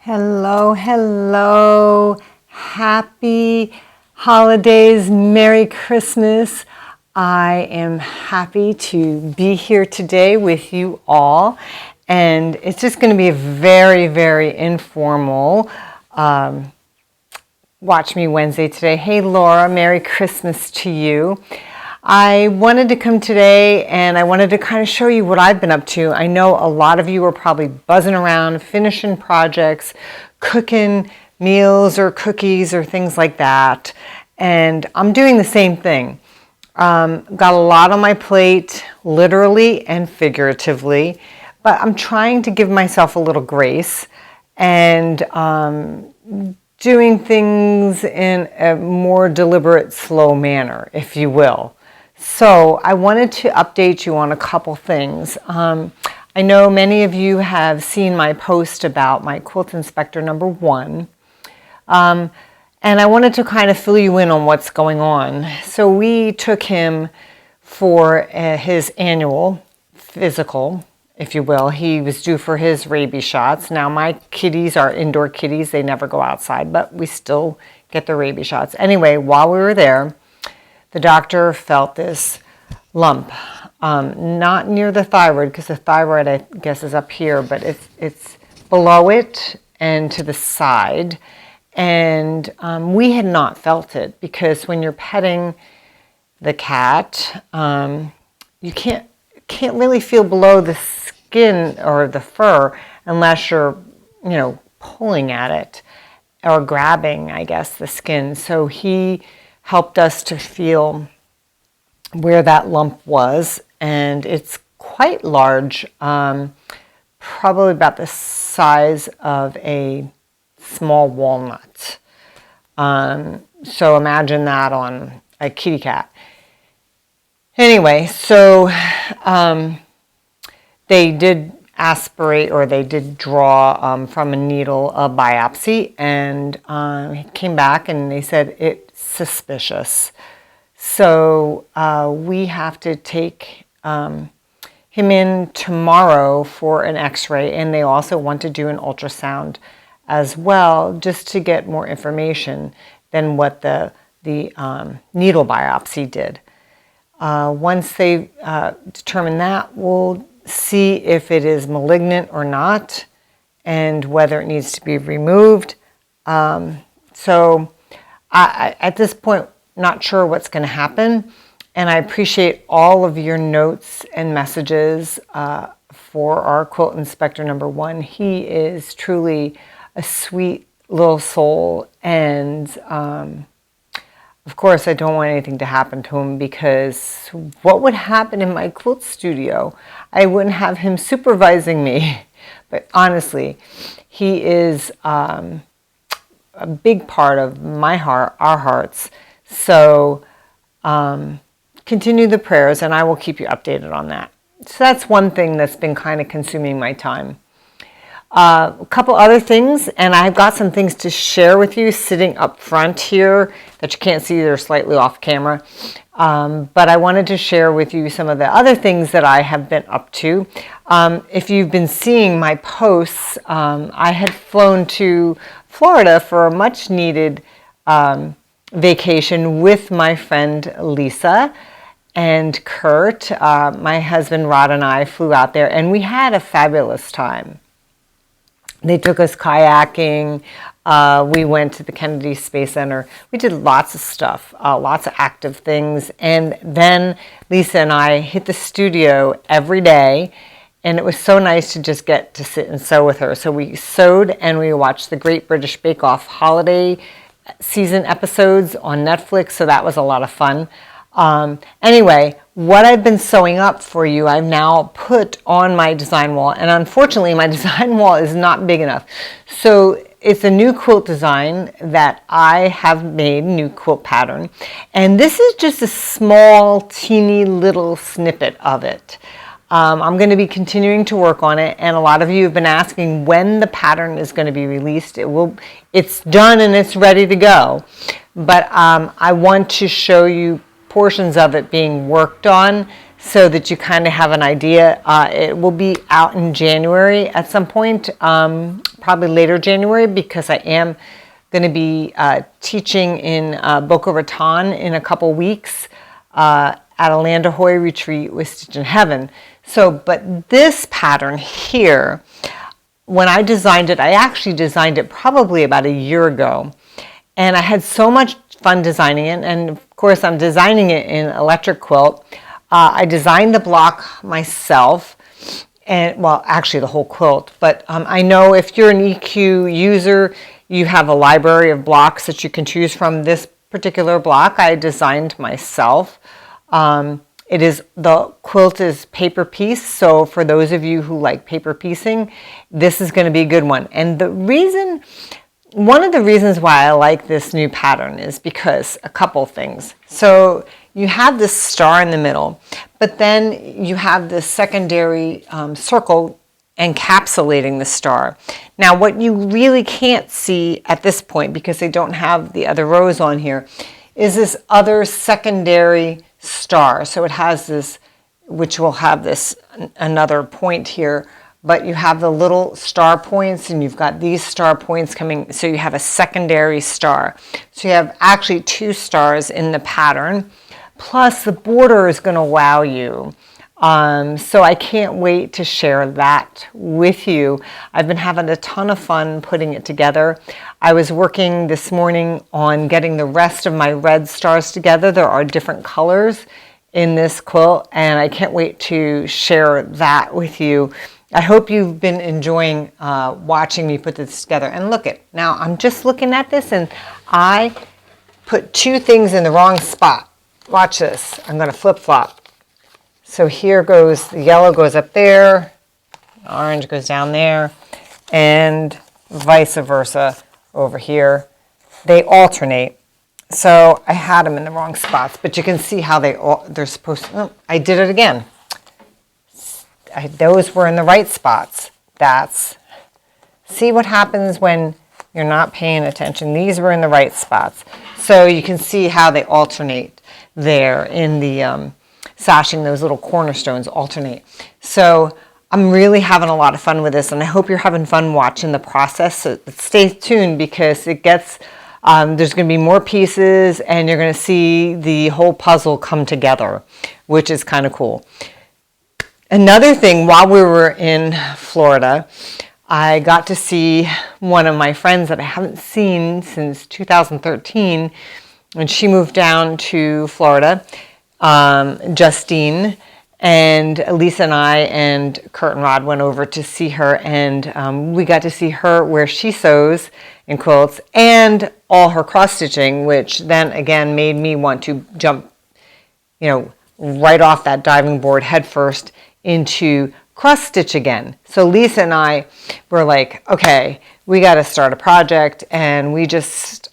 Hello, hello. Happy holidays, Merry Christmas. I am happy to be here today with you all. And it's just going to be a very, very informal Watch Me Wednesday today. Hey, Laura, Merry Christmas to you. I wanted to come today and I wanted to kind of show you what I've been up to. I know a lot of you are probably buzzing around, finishing projects, cooking meals or cookies or things like that. And I'm doing the same thing. Got a lot on my plate, literally and figuratively, but I'm trying to give myself a little grace and doing things in a more deliberate, slow manner, if you will. So I wanted to update you on a couple things. I know many of you have seen my post about my quilt inspector number 1. And I wanted to kind of fill you in on what's going on. So we took him for his annual physical, if you will. He was due for his rabies shots. Now my kitties are indoor kitties. They never go outside, but we still get the rabies shots. Anyway, while we were there, the doctor felt this lump, not near the thyroid, because the thyroid, I guess, is up here, but it's below it and to the side. And we had not felt it, because when you're petting the cat, you can't really feel below the skin or the fur unless you're, pulling at it or grabbing, I guess, the skin. So he helped us to feel where that lump was, and it's quite large, probably about the size of a small walnut. So imagine that on a kitty cat. Anyway, so they did aspirate, or they did draw from a needle a biopsy, and it came back and they said it's suspicious. So we have to take him in tomorrow for an x-ray, and they also want to do an ultrasound as well, just to get more information than what the needle biopsy did. Once they determine that, we'll see if it is malignant or not, and whether it needs to be removed. So I at this point, not sure what's going to happen, and I appreciate all of your notes and messages for our quilt inspector number 1. He is truly a sweet little soul, and of course I don't want anything to happen to him, because what would happen in my quilt studio? I wouldn't have him supervising me. But honestly, he is a big part of my heart, our hearts. So continue the prayers, and I will keep you updated on that. So that's one thing that's been kind of consuming my time. A couple other things, and I've got some things to share with you sitting up front here that you can't see. They're slightly off camera. But I wanted to share with you some of the other things that I have been up to. If you've been seeing my posts, I had flown to Florida for a much needed vacation with my friend Lisa and Kurt. My husband Rod and I flew out there, and we had a fabulous time. They took us kayaking. We went to the Kennedy Space Center. We did lots of stuff, lots of active things. And then Lisa and I hit the studio every day, and it was so nice to just get to sit and sew with her. So we sewed, and we watched the Great British Bake Off holiday season episodes on Netflix, so that was a lot of fun. Anyway, what I've been sewing up for you, I've now put on my design wall, and unfortunately my design wall is not big enough. So it's a new quilt design that I have made, new quilt pattern, and this is just a small, teeny little snippet of it. I'm going to be continuing to work on it, and a lot of you have been asking when the pattern is going to be released. It's done and it's ready to go, but I want to show you portions of it being worked on so that you kind of have an idea. It will be out in January at some point, probably later January, because I am going to be teaching in Boca Raton in a couple weeks at a Land Ahoy retreat with Stitch in Heaven. So, but this pattern here, when I designed it, I actually designed it probably about a year ago. And I had so much fun designing it. And of course, I'm designing it in electric quilt. I designed the block myself. And well, actually the whole quilt. But I know if you're an EQ user, you have a library of blocks that you can choose from. This particular block I designed myself. The quilt is paper piece, so for those of you who like paper piecing, this is going to be a good one. And one of the reasons why I like this new pattern is because a couple things. So you have this star in the middle, but then you have this secondary circle encapsulating the star. Now what you really can't see at this point, because they don't have the other rows on here, is this other secondary star. So it has this, which will have this another point here, but you have the little star points and you've got these star points coming, so you have a secondary star. So you have actually two stars in the pattern, plus the border is going to wow you. So I can't wait to share that with you. I've been having a ton of fun putting it together. I was working this morning on getting the rest of my red stars together. There are different colors in this quilt, and I can't wait to share that with you. I hope you've been enjoying watching me put this together. And look it, now I'm just looking at this and I put two things in the wrong spot. Watch this, I'm going to flip-flop. So here goes, the yellow goes up there, the orange goes down there, and vice versa over here. They alternate. So I had them in the wrong spots, but you can see how they're supposed to, oh, I did it again. Those were in the right spots. See what happens when you're not paying attention. These were in the right spots. So you can see how they alternate there in the sashing. Those little cornerstones alternate. So I'm really having a lot of fun with this, and I hope you're having fun watching the process. So stay tuned, because it gets, there's going to be more pieces, and you're going to see the whole puzzle come together, which is kind of cool. Another thing, while we were in Florida, I got to see one of my friends that I haven't seen since 2013, when she moved down to Florida, Justine, and Lisa and I and Kurt and Rod went over to see her, and we got to see her where she sews and quilts, and all her cross stitching, which then again made me want to jump, right off that diving board head first into cross stitch again. So Lisa and I were like, okay, we got to start a project, and we just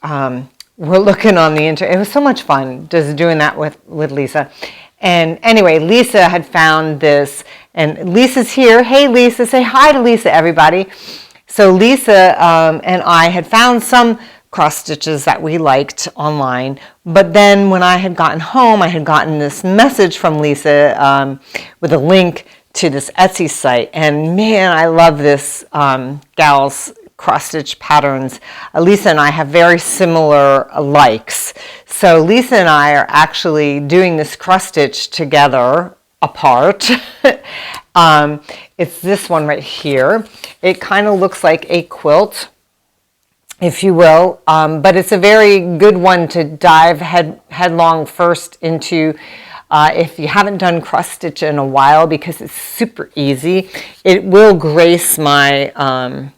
we're looking on the internet. It was so much fun just doing that with Lisa. And anyway, Lisa had found this, and Lisa's here. Hey, Lisa, say hi to Lisa, everybody. So Lisa and I had found some cross stitches that we liked online, but then when I had gotten home, I had gotten this message from Lisa with a link to this Etsy site, and man, I love this gal's cross stitch patterns. Lisa and I have very similar likes. So Lisa and I are actually doing this cross stitch together apart. It's this one right here. It kind of looks like a quilt, if you will, but it's a very good one to dive headlong first into if you haven't done cross stitch in a while, because it's super easy. It will grace my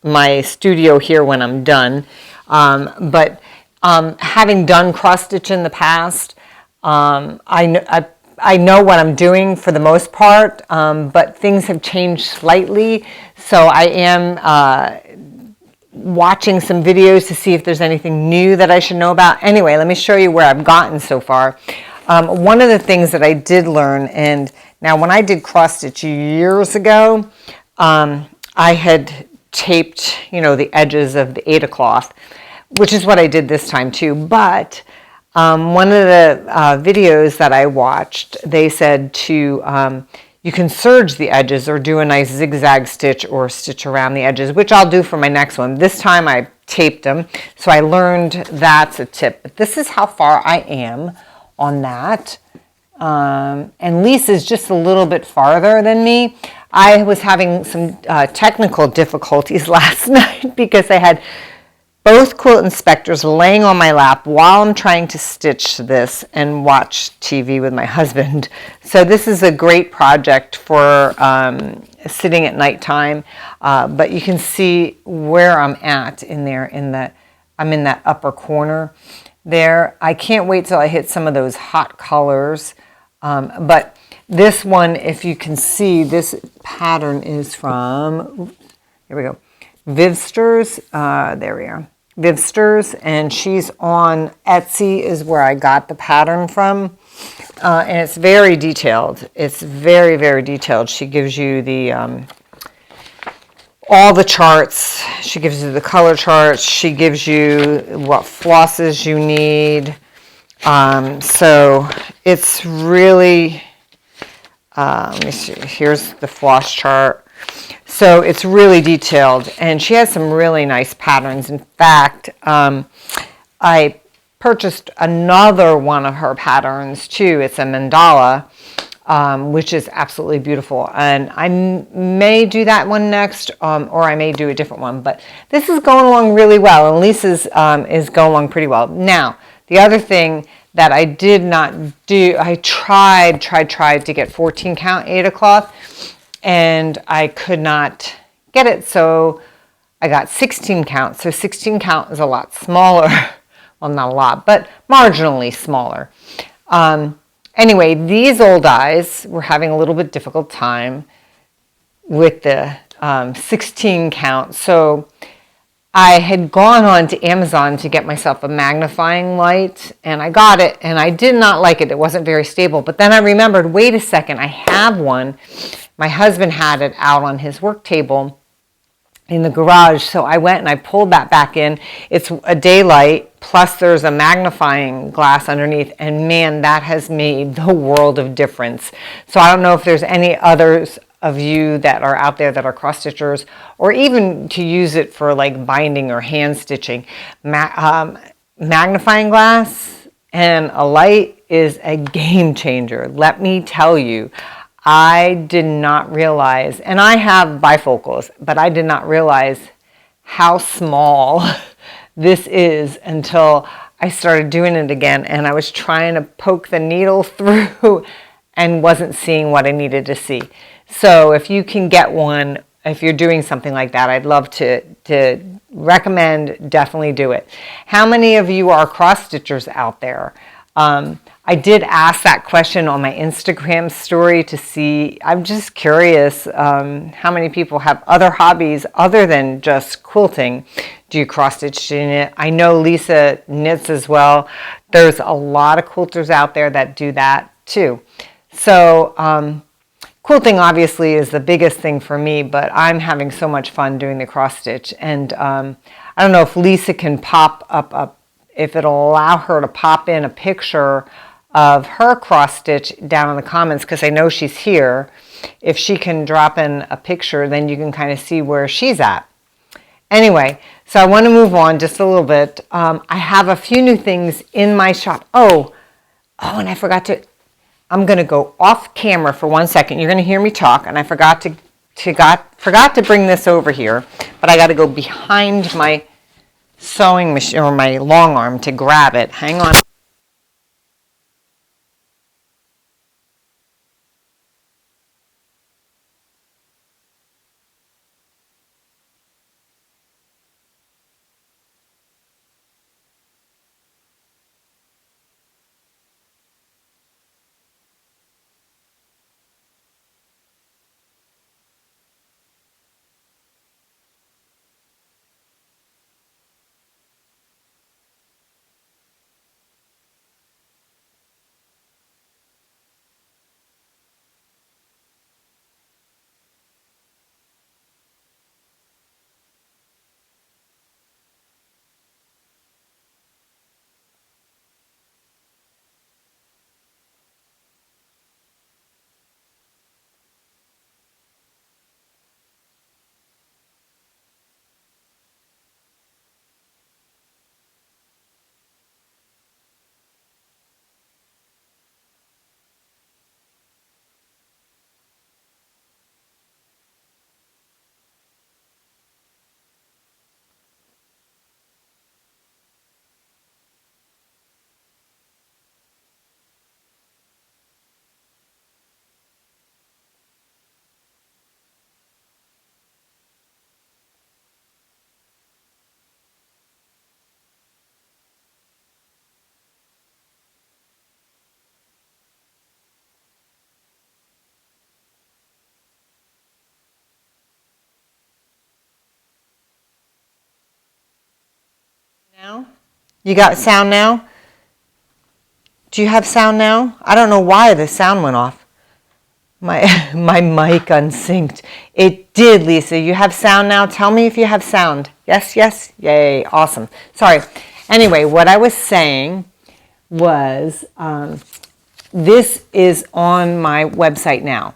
my studio here when I'm done, but having done cross stitch in the past, I know what I'm doing for the most part, but things have changed slightly, so I am watching some videos to see if there's anything new that I should know about. Anyway, let me show you where I've gotten so far. One of the things that I did learn, and now when I did cross stitch years ago, I had taped, the edges of the Aida cloth, which is what I did this time too, but One of the videos that I watched, they said to you can serge the edges or do a nice zigzag stitch or stitch around the edges, which I'll do for my next one. This time I taped them, so I learned that's a tip. But this is how far I am on that. And Lisa's just a little bit farther than me. I was having some technical difficulties last night because I had both quilt inspectors laying on my lap while I'm trying to stitch this and watch TV with my husband. So this is a great project for sitting at nighttime, but you can see where I'm at in there. I'm in that upper corner there. I can't wait till I hit some of those hot colors, but this one, if you can see, this pattern is from, here we go, Vivsters. There we are. Vivsters, and she's on Etsy is where I got the pattern from, and it's very detailed. It's very, very detailed. She gives you the all the charts. She gives you the color charts. She gives you what flosses you need. So it's really, let me see, here's the floss chart. So it's really detailed, and she has some really nice patterns. In fact, I purchased another one of her patterns too. It's a mandala, which is absolutely beautiful, and I may do that one next, or I may do a different one, but this is going along really well, and Lisa's is going along pretty well. Now, the other thing that I did not do, I tried to get 14 count Aida cloth, and I could not get it, so I got 16 count. So 16 count is a lot smaller. Well, not a lot, but marginally smaller. Anyway, these old eyes were having a little bit difficult time with the 16 count. So I had gone on to Amazon to get myself a magnifying light, and I got it, and I did not like it. It wasn't very stable. But then I remembered, wait a second, I have one. My husband had it out on his work table in the garage, so I went and I pulled that back in. It's a daylight, plus there's a magnifying glass underneath, and man, that has made the world of difference. So I don't know if there's any others of you that are out there that are cross stitchers, or even to use it for like binding or hand stitching. Magnifying glass and a light is a game changer. Let me tell you, I did not realize, and I have bifocals, but I did not realize how small this is until I started doing it again, and I was trying to poke the needle through and wasn't seeing what I needed to see. So if you can get one, if you're doing something like that, I'd love to recommend, definitely do it. How many of you are cross stitchers out there? I did ask that question on my Instagram story to see, I'm just curious how many people have other hobbies other than just quilting. Do you cross stitch in it? I know Lisa knits as well. There's a lot of quilters out there that do that too. So quilting obviously is the biggest thing for me, but I'm having so much fun doing the cross stitch. And I don't know if Lisa can pop up, if it'll allow her to pop in a picture of her cross stitch down in the comments, because I know she's here. If she can drop in a picture, then you can kind of see where she's at. Anyway, so I want to move on just a little bit. I have a few new things in my shop. Oh, and I forgot to, I'm going to go off camera for 1 second. You're going to hear me talk, and I forgot to bring this over here, but I got to go behind my sewing machine or my long arm to grab it. Hang on. You got sound now? Do you have sound now? I don't know why the sound went off. My mic unsynced. It did, Lisa. You have sound now? Tell me if you have sound. Yes, yes? Yay, awesome. Sorry. Anyway, what I was saying was this is on my website now.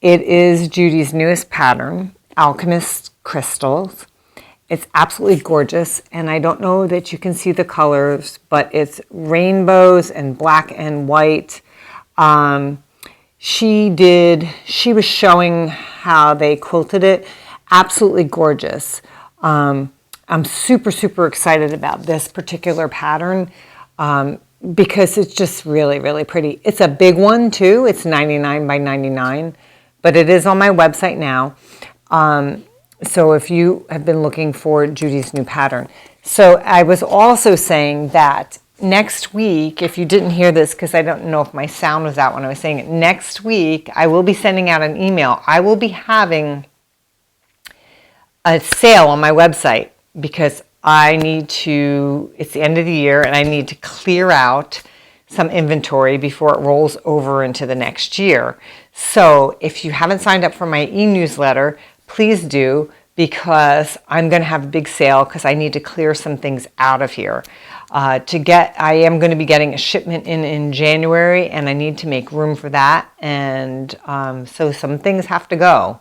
It is Judy's newest pattern, Alchemist Crystals. It's absolutely gorgeous, and I don't know that you can see the colors, but it's rainbows and black and white. She was showing how they quilted it. Absolutely gorgeous. I'm super, super excited about this particular pattern because it's just really, really pretty. It's a big one too. It's 99 by 99, but it is on my website now. So if you have been looking for Judy's new pattern. So I was also saying that next week, if you didn't hear this, because I don't know if my sound was out when I was saying it, next week I will be sending out an email. I will be having a sale on my website because it's the end of the year and I need to clear out some inventory before it rolls over into the next year. So if you haven't signed up for my e-newsletter, please do, because I'm going to have a big sale because I need to clear some things out of here. I am going to be getting a shipment in January, and I need to make room for that, and so some things have to go.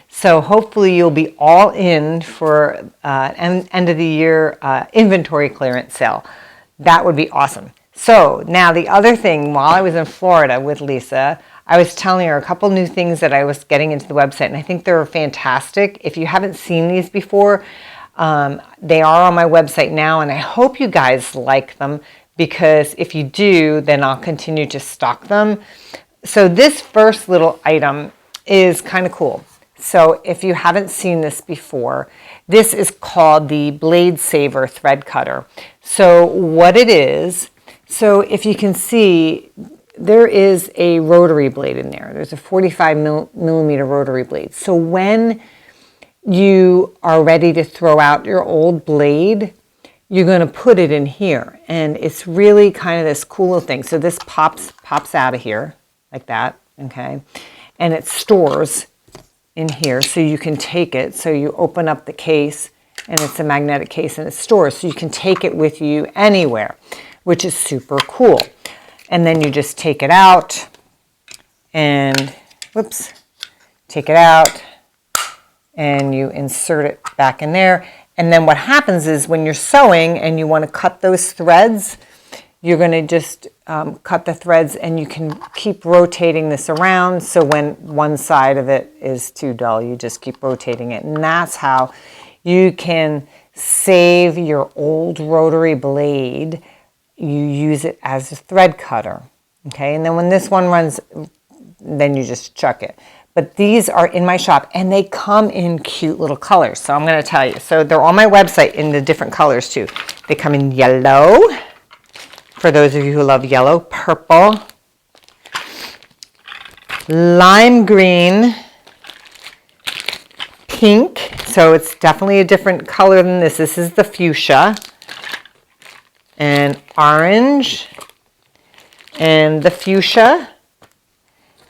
So hopefully you'll be all in for end of the year inventory clearance sale. That would be awesome. So now the other thing, while I was in Florida with Lisa, I was telling her a couple new things that I was getting into the website, and I think they're fantastic. If you haven't seen these before, they are on my website now, and I hope you guys like them, because if you do, then I'll continue to stock them. So this first little item is kind of cool. So if you haven't seen this before, this is called the Blade Saver Thread Cutter. So what it is, so if you can see, there is a rotary blade in there. There's a 45 millimeter rotary blade. So when you are ready to throw out your old blade, you're going to put it in here. And it's really kind of this cool little thing. So this pops out of here like that, okay? And it stores in here so you can take it. So you open up the case and it's a magnetic case and it stores. So you can take it with you anywhere, which is super cool. And then you just take it out and, take it out and you insert it back in there. And then what happens is when you're sewing and you want to cut those threads, you're going to just cut the threads and you can keep rotating this around. So when one side of it is too dull, you just keep rotating it. And that's how you can save your old rotary blade. You use it as a thread cutter, okay? And then when this one runs, then you just chuck it. But these are in my shop, and they come in cute little colors. So I'm going to tell you. So they're on my website in the different colors too. They come in yellow, for those of you who love yellow, purple, lime green, pink. So it's definitely a different color than this. This is the fuchsia. And orange, and the fuchsia,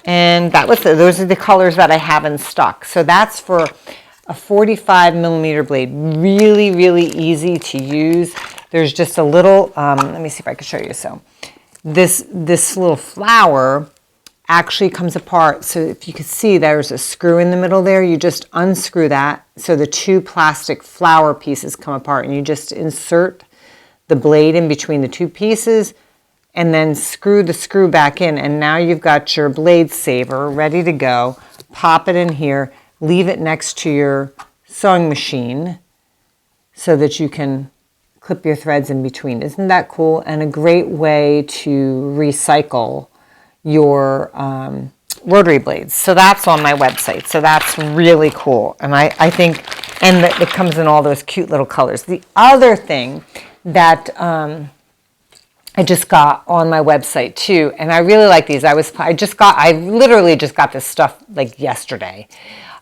and those are the colors that I have in stock. So that's for a 45 millimeter blade. Really, really easy to use. There's just a little, let me see if I can show you. So this little flower actually comes apart. So if you can see, there's a screw in the middle there. You just unscrew that. So the two plastic flower pieces come apart, and you just insert the blade in between the two pieces and then screw the screw back in, and now you've got your blade saver ready to go. Pop it in here, leave it next to your sewing machine so that you can clip your threads in between. Isn't that cool? And a great way to recycle your rotary blades. So that's on my website. So that's really cool. And I think, and it comes in all those cute little colors. The other thing that I just got on my website too, and I really like these. I literally just got this stuff like yesterday.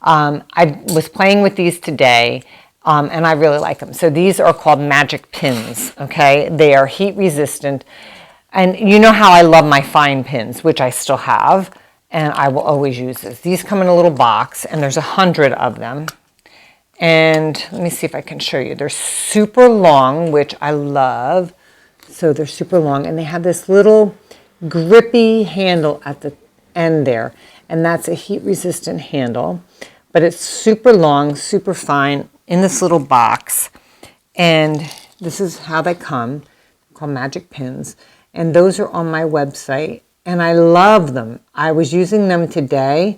I was playing with these today. and I really like them. So these are called magic pins, okay? They are heat resistant. And you know how I love my fine pins, which I still have, and I will always use this. These come in a little box, and there's 100 of them. And let me see if I can show you. They're super long, which I love. So they're super long, and they have this little grippy handle at the end there, and that's a heat-resistant handle. But it's super long, super fine, in this little box. And this is how they come, called magic pins. And those are on my website, and I love them. I was using them today,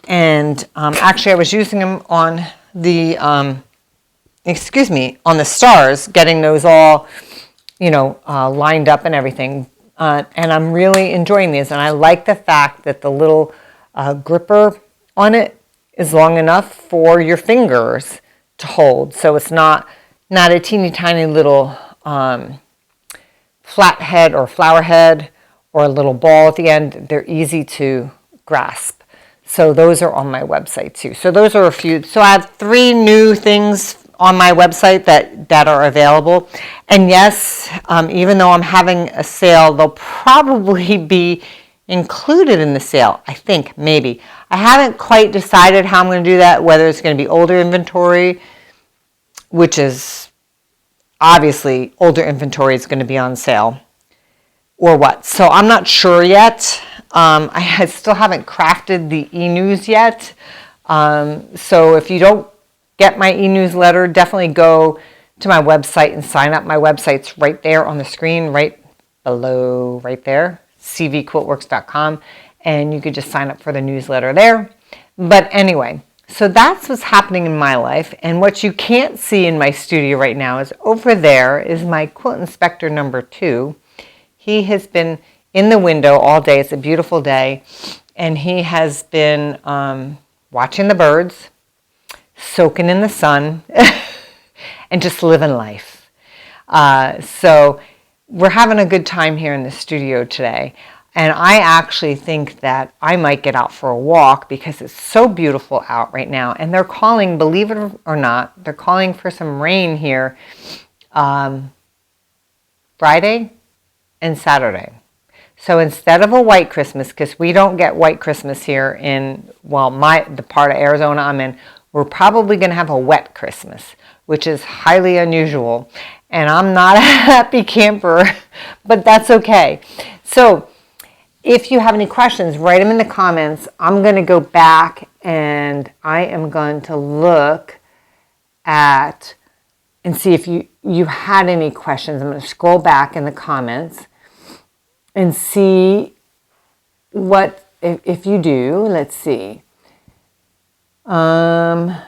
and actually I was using them on the, on the stars, getting those all, lined up and everything. And I'm really enjoying these, and I like the fact that the little gripper on it is long enough for your fingers to hold. So it's not a teeny tiny little flat head or flower head or a little ball at the end. They're easy to grasp. So those are on my website too. So those are a few. So I have 3 new things on my website that are available. And yes, even though I'm having a sale, they'll probably be included in the sale, I think, maybe. I haven't quite decided how I'm going to do that, whether it's going to be older inventory, which is obviously older inventory is going to be on sale, or what. So I'm not sure yet. I still haven't crafted the e-news yet. So if you don't get my e-newsletter, definitely go to my website and sign up. My website's right there on the screen, right below, right there, CVQuiltworks.com, and you could just sign up for the newsletter there. But anyway, so that's what's happening in my life. And what you can't see in my studio right now is over there is my quilt inspector number 2. He has been in the window all day. It's a beautiful day. And he has been watching the birds, soaking in the sun, and just living life. So we're having a good time here in the studio today. And I actually think that I might get out for a walk because it's so beautiful out right now. And they're calling, believe it or not, they're calling for some rain here Friday and Saturday. So instead of a white Christmas, because we don't get white Christmas here in, the part of Arizona I'm in, we're probably going to have a wet Christmas, which is highly unusual. And I'm not a happy camper, but that's okay. So if you have any questions, write them in the comments. I'm going to go back and I am going to look at and see if you had any questions. I'm going to scroll back in the comments and see what, if you do, let's see. Laura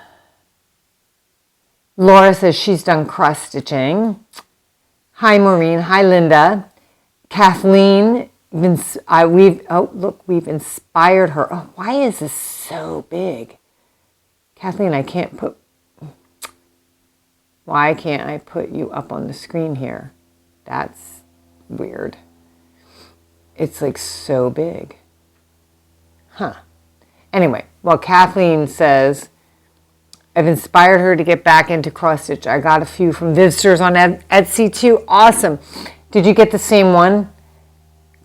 says she's done cross stitching. Hi Maureen, hi Linda. Kathleen, we've inspired her. Oh, why is this so big? Kathleen, why can't I put you up on the screen here? That's weird. It's like so big. Huh. Anyway, Kathleen says, I've inspired her to get back into cross stitch. I got a few from visitors on Etsy too. Awesome. Did you get the same one,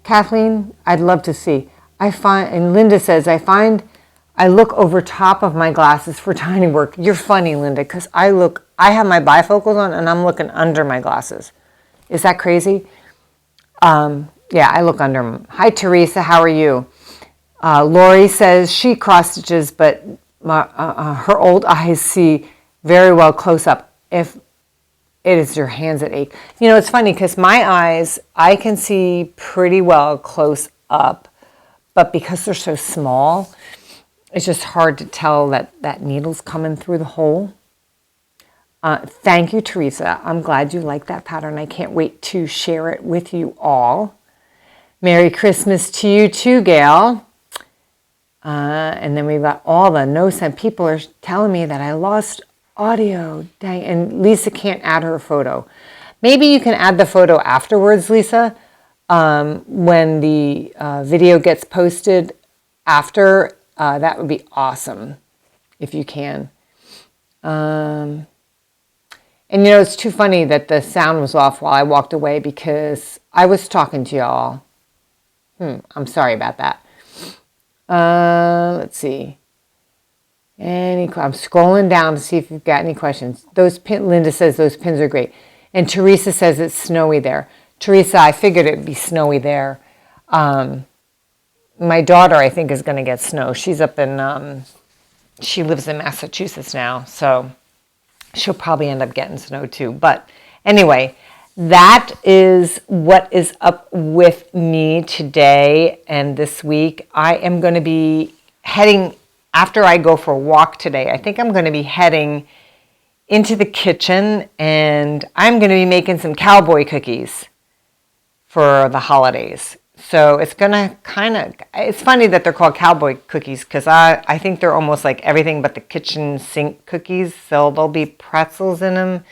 Kathleen? I'd love to see. And Linda says, I look over top of my glasses for tiny work. You're funny, Linda, because I have my bifocals on and I'm looking under my glasses. Is that crazy? Yeah, I look under them. Hi, Teresa. How are you? Lori says she cross stitches, but her old eyes see very well close up. If it is your hands that ache. It's funny because my eyes, I can see pretty well close up, but because they're so small, it's just hard to tell that needle's coming through the hole. Thank you, Teresa. I'm glad you like that pattern. I can't wait to share it with you all. Merry Christmas to you too, Gail. And then we've got all the no-send. People are telling me that I lost audio. Dang, and Lisa can't add her photo. Maybe you can add the photo afterwards, Lisa, when the video gets posted after. That would be awesome if you can. And you know, it's too funny that the sound was off while I walked away because I was talking to y'all. I'm sorry about that. Let's see. I'm scrolling down to see if you've got any questions. Linda says those pins are great. And Teresa says it's snowy there. Teresa, I figured it'd be snowy there. My daughter, I think, is going to get snow. She's up in, she lives in Massachusetts now, so she'll probably end up getting snow too. But anyway, that is what is up with me today and this week. I am going to be heading, after I go for a walk today, I think I'm going to be heading into the kitchen and I'm going to be making some cowboy cookies for the holidays. So it's going to it's funny that they're called cowboy cookies because I think they're almost like everything but the kitchen sink cookies. So there'll be pretzels in them,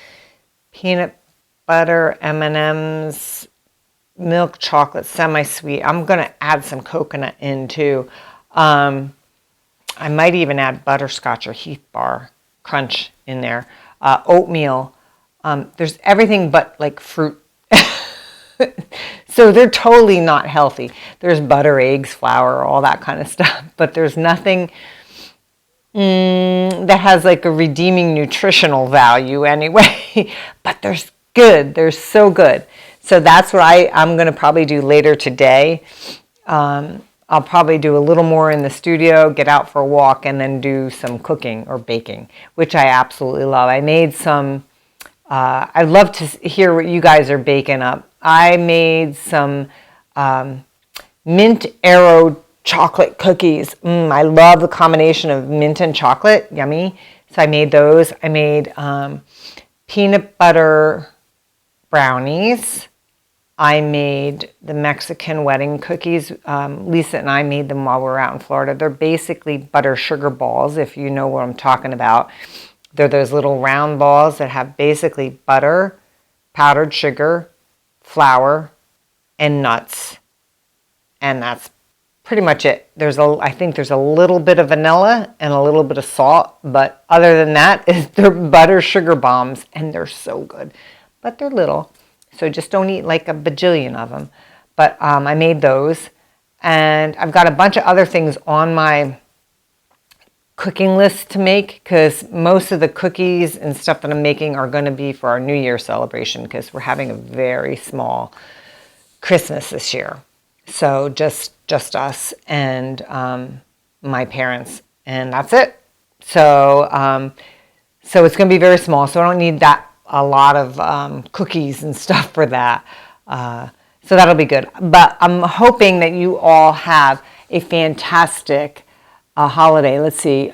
peanut butter, M&Ms, milk chocolate, semi-sweet. I'm going to add some coconut in too. I might even add butterscotch or Heath Bar Crunch in there. Oatmeal. There's everything but like fruit. So they're totally not healthy. There's butter, eggs, flour, all that kind of stuff. But there's nothing that has like a redeeming nutritional value anyway. But they're good. They're so good. So that's what I'm going to probably do later today. I'll probably do a little more in the studio, get out for a walk, and then do some cooking or baking, which I absolutely love. I made some, I'd love to hear what you guys are baking up. I made some mint arrow chocolate cookies. I love the combination of mint and chocolate. Yummy. So I made those. I made peanut butter brownies. I made the Mexican wedding cookies. Lisa and I made them while we were out in Florida. They're basically butter sugar balls, if you know what I'm talking about. They're those little round balls that have basically butter, powdered sugar, flour, and nuts. And that's pretty much it. I think there's a little bit of vanilla and a little bit of salt, but other than that, they're butter sugar bombs, and they're so good. But they're little, so just don't eat like a bajillion of them. But I made those, and I've got a bunch of other things on my cooking list to make because most of the cookies and stuff that I'm making are going to be for our New Year celebration because we're having a very small Christmas this year. So just us and my parents, and that's it. So so it's going to be very small. So I don't need a lot of cookies and stuff for that. So that'll be good. But I'm hoping that you all have a fantastic holiday. Let's see.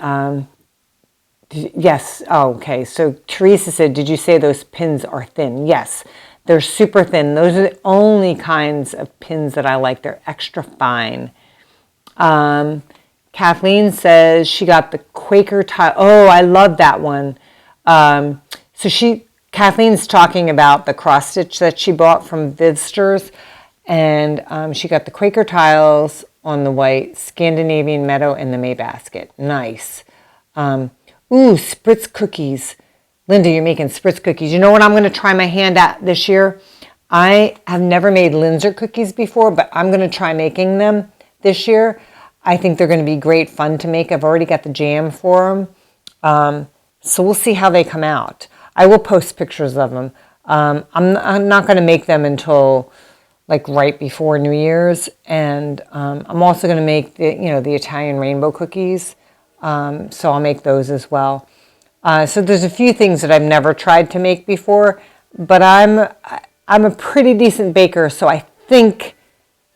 Yes. Oh, okay. So Teresa said, did you say those pins are thin? Yes, they're super thin. Those are the only kinds of pins that I like. They're extra fine. Kathleen says she got the Quaker tile. Oh, I love that one. Kathleen's talking about the cross stitch that she bought from Vivsters, and she got the Quaker tiles on the white, Scandinavian Meadow, and the May basket. Nice. Ooh, spritz cookies. Linda, you're making spritz cookies. You know what I'm going to try my hand at this year? I have never made Linzer cookies before, but I'm going to try making them this year. I think they're going to be great fun to make. I've already got the jam for them. So we'll see how they come out. I will post pictures of them. I'm not going to make them until like right before New Year's, and I'm also going to make the Italian rainbow cookies. So I'll make those as well. So there's a few things that I've never tried to make before, but I'm a pretty decent baker, so I think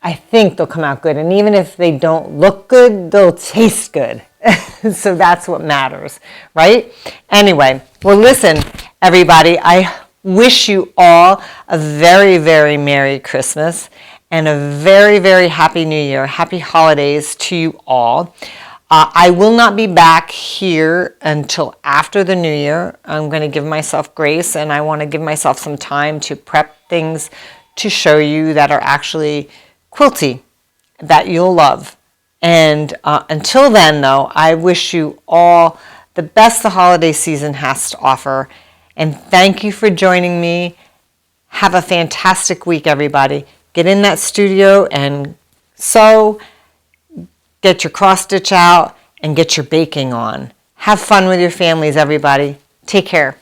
they'll come out good. And even if they don't look good, they'll taste good. So that's what matters, right? Anyway, well, listen, everybody, I wish you all a very, very Merry Christmas and a very, very Happy New Year. Happy holidays to you all. I will not be back here until after the New Year. I'm going to give myself grace, and I want to give myself some time to prep things to show you that are actually quilty, that you'll love. And until then, though, I wish you all the best the holiday season has to offer. And thank you for joining me. Have a fantastic week, everybody. Get in that studio and sew, get your cross stitch out, and get your baking on. Have fun with your families, everybody. Take care.